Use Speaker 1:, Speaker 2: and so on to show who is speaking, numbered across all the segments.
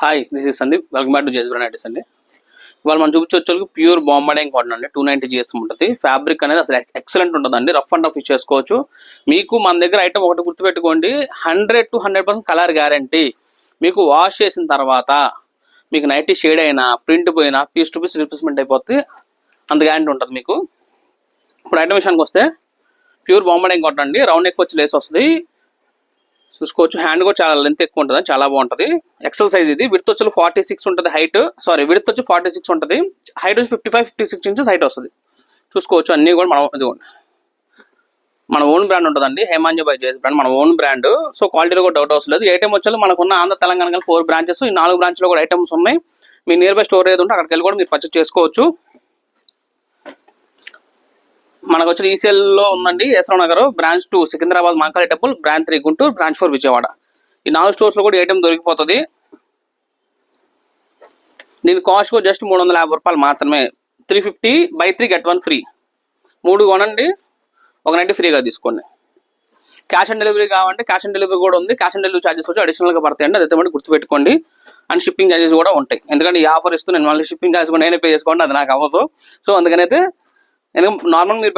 Speaker 1: Hi, this is Sandeep. Welcome back to జేస్ brand ITs అండి. ఇవాళ మనం చూపించవచ్చు ప్యూర్ బాంబడింగ్ కాటన్ అండి. 290 GS ఉంటుంది. ఫ్యాబ్రిక్ అనేది అసలు ఎక్సలెంట్ ఉంటుందండి. రఫ్ అండ్ టఫ్ చేసుకోవచ్చు. మీకు మన దగ్గర ఐటమ్ ఒకటి గుర్తుపెట్టుకోండి, 100 to 100% కలర్ గ్యారంటీ. మీకు వాష్ చేసిన తర్వాత మీకు నైటీ షేడ్ అయినా ప్రింట్ పోయినా పీస్ టు పీస్ రిప్లేస్మెంట్ అయిపోతుంది. అంత గ్యారంటీ ఉంటుంది మీకు. ఇప్పుడు ఐటమ్ విషయానికి వస్తే ప్యూర్ బాంబడింగ్ కాటన్ అండి. రౌండ్ నెక్ వచ్చి లేస్ వస్తుంది. చూసుకోవచ్చు. హ్యాండ్ కూడా చాలా లెంత్ ఎక్కువ ఉంటుంది, చాలా బాగుంటుంది. ఎక్సెల్ సైజ్ ఇది. విడ్త్ వచ్చి 46 ఉంటుంది హైట్. విడ్త్ వచ్చి 46 ఉంటుంది. హైట్ వచ్చి 55-56 ఇంచెస్ హైట్ వస్తుంది. చూసుకోవచ్చు. అన్ని కూడా మన ఓన్ బ్రాండ్ ఉంటుందండి. హేమాంజీ బై జేస్ బ్రాండ్ మన ఓన్ బ్రాండ్. సో క్వాలిటీలో కూడా డౌట్ అవసరం లేదు. ఐటమ్ వచ్చి మనకున్న ఆంధ్ర తెలంగాణ 4 బ్రాంచెస్. ఈ 4 బ్రాంచ్లో కూడా ఐటమ్స్ ఉన్నాయి. మీ నియర్ బై స్టోర్ ఏది ఉంటే అక్కడికి వెళ్ళి కూడా మీరు పర్చేస్ చేసుకోవచ్చు. మనకు వచ్చిన ఈసీఎల్లో ఉందండి Yashwarao Nagar, branch 2 Secunderabad Mankali temple, branch 3 Guntur, branch 4 Vijayawada. ఈ 4 స్టోర్స్లో కూడా ఐటమ్ దొరికిపోతుంది. దీని కాస్ట్ కూడా జస్ట్ 350 రూపాయలు మాత్రమే. 350/3 get 1 ఫ్రీ. 3 కొనండి, ఒక 90 ఫ్రీగా తీసుకోండి. క్యాష్ ఆన్ డెలివరీ కావాలంటే క్యాష్ ఆన్ డెలివరీ కూడా ఉంది. క్యాష్ ఆన్ డెలివరీ ఛార్జెస్ వచ్చి అడిషనల్గా పడతాయండి. అదైతే మళ్ళీ గుర్తుపెట్టుకోండి. అండ్ షిప్పింగ్ ఛార్జెస్ కూడా ఉంటాయి. ఎందుకంటే ఈ ఆఫర్ ఇస్తూ నేను మళ్ళీ షిప్పింగ్ ఛార్జెస్ కూడా నేనే పే చేసుకోండి, అది నాకు అవ్వదు. సో అందుకనైతే ఎందుకంటే నార్మల్ మీరు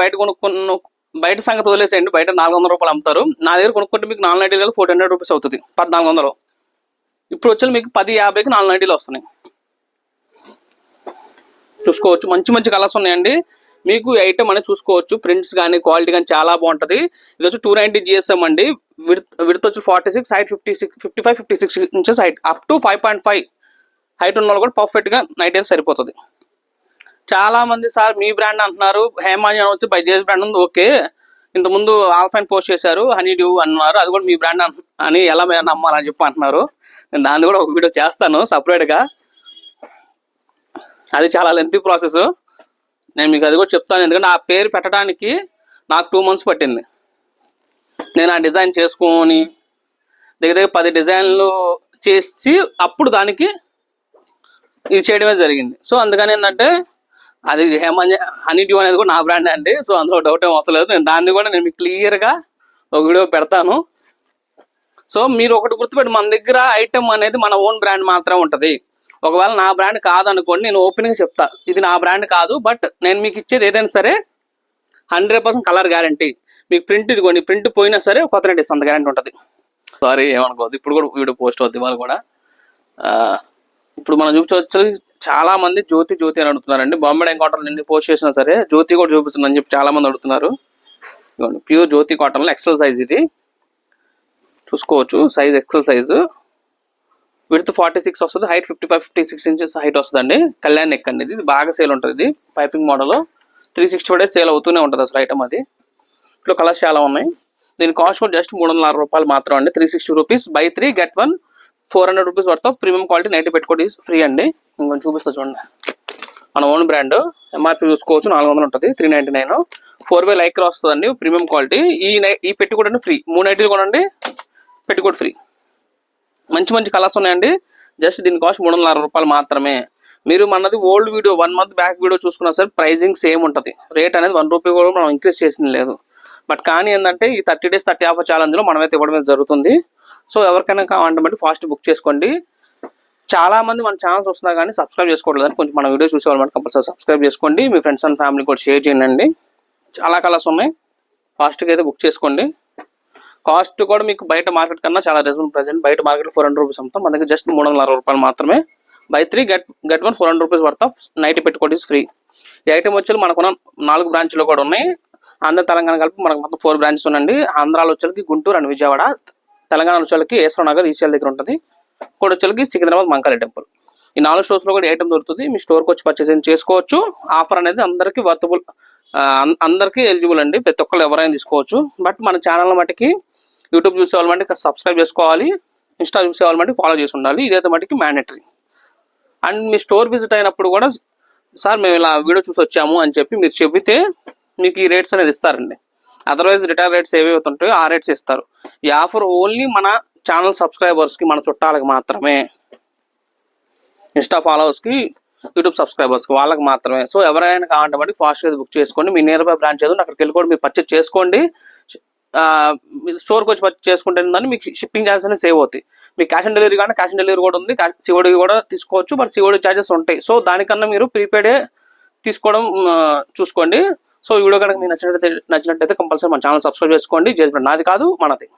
Speaker 1: బయట సంగతి వదిలేసేయండి. బయట 400 రూపాయలు అమ్ముతారు. నా దగ్గర కొనుక్కుంటే మీకు 4 నైటీలు 1400 రూపీస్ అవుతుంది. 1400. ఇప్పుడు వచ్చి మీకు 1050కి 4 నైటీలు వస్తున్నాయి. చూసుకోవచ్చు. మంచి మంచి కలర్స్ ఉన్నాయండి. మీకు ఐటమ్ అనేది చూసుకోవచ్చు. ప్రింట్స్ కానీ క్వాలిటీ కానీ చాలా బాగుంటుంది. ఇది వచ్చి 290 GSM అండి. విడ్త్ వచ్చి 46, height 55-56 inches height, up to 5.5 height ఉన్న వాళ్ళు కూడా పర్ఫెక్ట్గా నైట్ అయితే సరిపోతుంది. చాలా మంది సార్ మీ బ్రాండ్ అంటున్నారు, హేమాంజీ వచ్చి బై జేస్ బ్రాండ్ ఉంది. ఓకే, ఇంతకుముందు ఆల్ఫైన్ పోస్ట్ చేశారు, హనీ డ్యూ అన్నారు, అది కూడా మీ బ్రాండ్ అని ఎలా నమ్మాలని చెప్పి అంటున్నారు. నేను దాన్ని కూడా ఒక వీడియో చేస్తాను సపరేట్గా. అది చాలా లెంతీ ప్రాసెస్. నేను మీకు అది కూడా చెప్తాను. ఎందుకంటే ఆ పేరు పెట్టడానికి నాకు 2 months పట్టింది. నేను ఆ డిజైన్ చేసుకొని దగ్గర 10 డిజైన్లు చేసి అప్పుడు దానికి ఇది చేయడమే జరిగింది. సో అందుకని ఏంటంటే అది హేమాంజీ హనీ డ్యూ అనేది కూడా నా బ్రాండ్ అండి. సో అందులో డౌట్ ఏం అవసరం లేదు. నేను దాన్ని కూడా నేను మీకు క్లియర్గా ఒక వీడియో పెడతాను. సో మీరు ఒకటి గుర్తుపెట్టి, మన దగ్గర ఐటమ్ అనేది మన ఓన్ బ్రాండ్ మాత్రమే ఉంటుంది. ఒకవేళ నా బ్రాండ్ కాదనుకోండి, నేను ఓపెన్గా చెప్తా ఇది నా బ్రాండ్ కాదు, బట్ నేను మీకు ఇచ్చేది ఏదైనా సరే 100% కలర్ గ్యారంటీ. మీకు ప్రింట్ ఇదిగోండి, ప్రింట్ పోయినా సరే కొత్త నైట్ ఇస్తుంది, అంత గ్యారంటీ ఉంటుంది. సారీ ఏమనుకోవద్దు. ఇప్పుడు కూడా వీడియో పోస్ట్ అవుతుంది వాళ్ళు కూడా. ఇప్పుడు మనం చూపించవచ్చు. చాలా మంది జ్యోతి అని అడుగుతున్నారండి. బాంబడింగ్ కాటన్ ఎన్ని పోస్ట్ చేసినా సరే జ్యోతి కూడా చూపిస్తుందని చెప్పి చాలా మంది అడుగుతున్నారు. ప్యూర్ జ్యోతి కాటన్లో ఎక్సెల్ సైజ్ ఇది. చూసుకోవచ్చు. Size XL size. విడ్త్ 46 వస్తుంది. హైట్ 55-56 ఇంచెస్ హైట్ వస్తుందండి. కళ్యాణ్ నెక్ అండి. ఇది బాగా సేల్ ఉంటుంది. ఇది పైపింగ్ మోడల్. 365 days సేల్ అవుతూనే ఉంటుంది అసలు ఐటమ్ అది. ఇట్లా కలర్స్ చాలా ఉన్నాయి. దీని కాస్ట్ కూడా జస్ట్ 360 రూపాయలు మాత్రం అండి. 360 rupees. Buy 3 get 1 400 rupees worth of premium quality nightie petticoat free అండి. ఇంకొంచెం చూపిస్తా చూడండి. మన ఓన్ బ్రాండ్. ఎంఆర్పీ చూసుకోవచ్చు. 400 ఉంటుంది. 399. 4 way లైక్రా వస్తుందండి. Premium quality. ఈ పెట్టుకోట్ అండి ఫ్రీ. 3 నైటీలు కొనండి, పెట్టుకోట్ ఫ్రీ. మంచి మంచి కలర్స్ ఉన్నాయండి. జస్ట్ దీని కాస్ట్ 360 రూపాయలు మాత్రమే. మీరు మనది old video 1 month back video చూసుకున్నా సరే ప్రైజింగ్ సేమ్ ఉంటుంది. రేట్ అనేది 1 రూపీ కూడా మనం ఇంక్రీజ్ చేసింది లేదు. బట్ కానీ ఏంటంటే ఈ 30 days 30 ఆఫర్ ఛాలెంజ్లో మనమైతే ఇవ్వడం జరుగుతుంది. సో ఎవరికైనా కావాలంటే బట్టి ఫాస్ట్ బుక్ చేసుకోండి. చాలా మంది మన ఛానల్స్ వస్తున్నా కానీ సబ్స్క్రైబ్ చేసుకోవట్లేదు. కొంచెం మన వీడియో చూసేవాళ్ళు కంపల్సరీ సబ్స్క్రైబ్ చేసుకోండి. మీ ఫ్రెండ్స్ అండ్ ఫ్యామిలీ కూడా షేర్ చేయండి. చాలా కలర్స్ ఉన్నాయి. ఫాస్ట్గా అయితే బుక్ చేసుకోండి. కాస్ట్ కూడా మీకు బయట మార్కెట్ కన్నా చాలా రీజనబుల్ ప్రైస్. బయట మార్కెట్లో 400 రూపీస్ అమ్ముతాం, మన దగ్గర జస్ట్ 360 రూపాయలు మాత్రమే. Buy 3 get 1 400 rupees worth of nightie petticoat free. ఈ ఐటమ్ వచ్చి మనకున్న 4 బ్రాంచ్లు కూడా ఉన్నాయి. ఆంధ్ర తెలంగాణ కలిపి మనకు మొత్తం 4 బ్రాంచెస్ ఉన్నాయండి. ఆంధ్రాలో వచ్చేకి గుంటూరు అండ్ విజయవాడ, తెలంగాణ వచ్చేకి యశ్వరావు నగర్ ఈసీఎల్ దగ్గర ఉంటుంది. కూడా వచ్చేకి సికింద్రాబాద్ మాంకాళి టెంపుల్. ఈ 4 స్టోర్స్లో కూడా ఐటమ్ దొరుకుతుంది. మీ స్టోర్కి వచ్చి పర్చేస్ చేసుకోవచ్చు. ఆఫర్ అనేది అందరికీ వర్తబుల్, అందరికీ ఎలిజిబుల్ అండి. ప్రతి ఒక్కరు ఎవరైనా తీసుకోవచ్చు. బట్ మన ఛానల్ మటుకి యూట్యూబ్ చూసే వాళ్ళ మటుకు సబ్స్క్రైబ్ చేసుకోవాలి. ఇన్స్టా చూసే వాళ్ళ మటుకు ఫాలో చేసి ఉండాలి. ఇదైతే మటుకు mandatory. And me store visit అయినప్పుడు కూడా సార్ మేము ఇలా వీడియో చూసి వచ్చాము అని చెప్పి మీరు చెబితే మీకు ఈ రేట్స్ అనేది ఇస్తారండి. అదర్వైజ్ రిటైల్ రేట్స్ ఏవైతే ఉంటాయో ఆ రేట్స్ ఇస్తారు. ఈ ఆఫర్ ఓన్లీ మన ఛానల్ సబ్స్క్రైబర్స్కి, మన చుట్టాలకు మాత్రమే. ఇన్స్టా ఫాలోవర్స్కి, యూట్యూబ్ సబ్స్క్రైబర్స్కి వాళ్ళకి మాత్రమే. సో ఎవరైనా కావాలంటే బట్టి ఫాస్ట్గా బుక్ చేసుకోండి. మీ నియర్ బై బ్రాంచ్ ఏదో అక్కడికి వెళ్ళి కూడా మీరు పర్చేస్ చేసుకోండి. స్టోర్కి వచ్చి పర్చేస్ చేసుకుంటే మీకు షిప్పింగ్ ఛార్జెస్ అనేది సేవ్ అవుతాయి. మీకు క్యాష్ ఆన్ డెలివరీ కానీ క్యాష్ ఆన్ డెలివరీ కూడా ఉంది, సిఓడి కూడా తీసుకోవచ్చు, బట్ సిఓడి ఛార్జెస్ ఉంటాయి. సో దానికన్నా మీరు ప్రీపెయిడే తీసుకోవడం చూసుకోండి. సో ఈ వీడియో కనుక మీకు నచ్చినట్టయితే కంపల్సరీ మన ఛానల్ సబ్స్క్రైబ్ చేసుకోండి. నాది కాదు మనది.